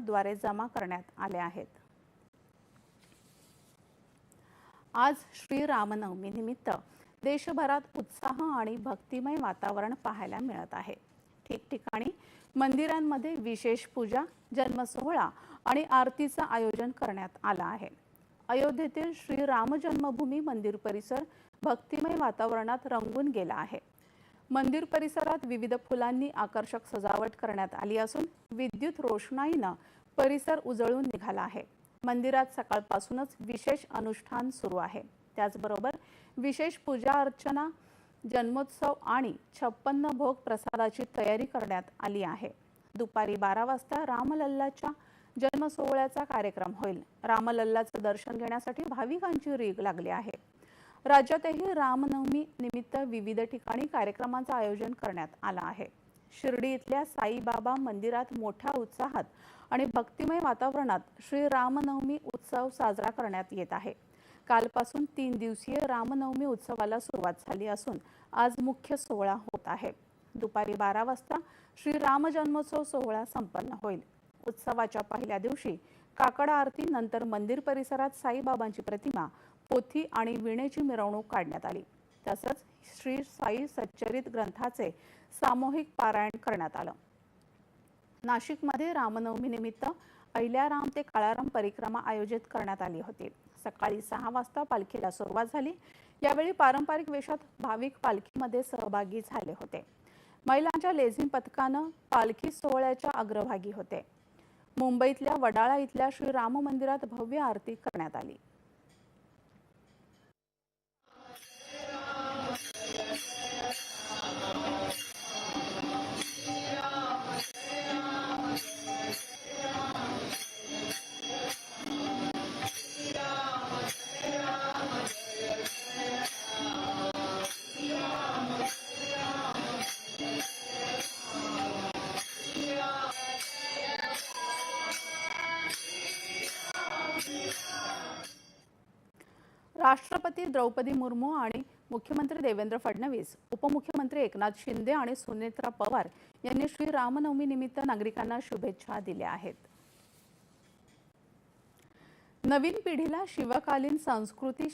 ॲपद्वारे जमा करण्यात आले आहेत। आज श्री रामनवमी निमित्त देशभरात उत्साह आणि भक्तिमय वातावरण पाहायला मिळत आहे। ठिकठिकाणी मंदिरांमध्ये विशेष पूजा, जन्मसोहळा आणि आरतीचं आयोजन करण्यात आलं आहे। अयोध्येतील श्री राम जन्मभूमी मंदिर परिसर भक्तिमय वातावरणात रंगून गेला आहे। मंदिर परिसरात विविध फुलांनी आकर्षक सजावट करण्यात आली असून विद्युत रोषणाईनं परिसर उजळून निघाला आहे। मंदिरात सकाळपासूनच विशेष अनुष्ठान सुरू आहे। त्याचबरोबर विशेष पूजा अर्चना, जन्मोत्सव आणि 56 भोग प्रसादाची तयारी करण्यात आली आहे। दुपारी 12 वाजता रामलल्लाच्या जन्मसोहळ्याचा कार्यक्रम होईल। रामलल्लाचं दर्शन घेण्यासाठी भाविकांची रीघ लागली आहे। राज्यातही रामनवमी निमित्त विविध ठिकाणी कार्यक्रमांचं आयोजन करण्यात आलं आहे। शिर्डी इथल्या साईबाबा मंदिरात मोठ्या उत्साहात आणि भक्तिमय वातावरणात श्री रामनवमी उत्सव साजरा करण्यात येत आहे। कालपासून 3 दिवसीय रामनवमी उत्सवाला सुरुवात झाली असून आज मुख्य सोहळा होत आहे। दुपारी 12 वाजता श्री राम जन्मोत्सव सोहळा संपन्न होईल। उत्सवाच्या पहिल्या दिवशी काकड आरती, नंतर मंदिर परिसरात साईबाबांची प्रतिमा, पोथी आणि वीणेची मिरवणूक काढण्यात आली। तसंच श्री साई सच्चरित ग्रंथाचे सामूहिक पारायण करण्यात आलं। नाशिकमध्ये रामनवमी निमित्त अहिल्याराम ते काळाराम परिक्रमा आयोजित करण्यात आली होती। सकाळी 6 वाजता पालखीला सुरुवात झाली। यावेळी पारंपरिक वेशात भाविक पालखीमध्ये सहभागी झाले होते। महिलांच्या लेझिम पथकानं पालखी सोहळ्याच्या अग्रभागी होते। मुंबईतल्या वडाळा इथल्या श्री राम मंदिरात भव्य आरती करण्यात आली। राष्ट्रपती द्रौपदी मुर्मू आणि मुख्यमंत्री देवेंद्र फडणवीस, उपमुख्यमंत्री एकनाथ शिंदे आणि सुनेत्रा पवार यांनी श्री रामनवमी निमित्त नागरिकांना शुभेच्छा दिल्या आहेत। नवीन पिढीला शिवकालीन संस्कृती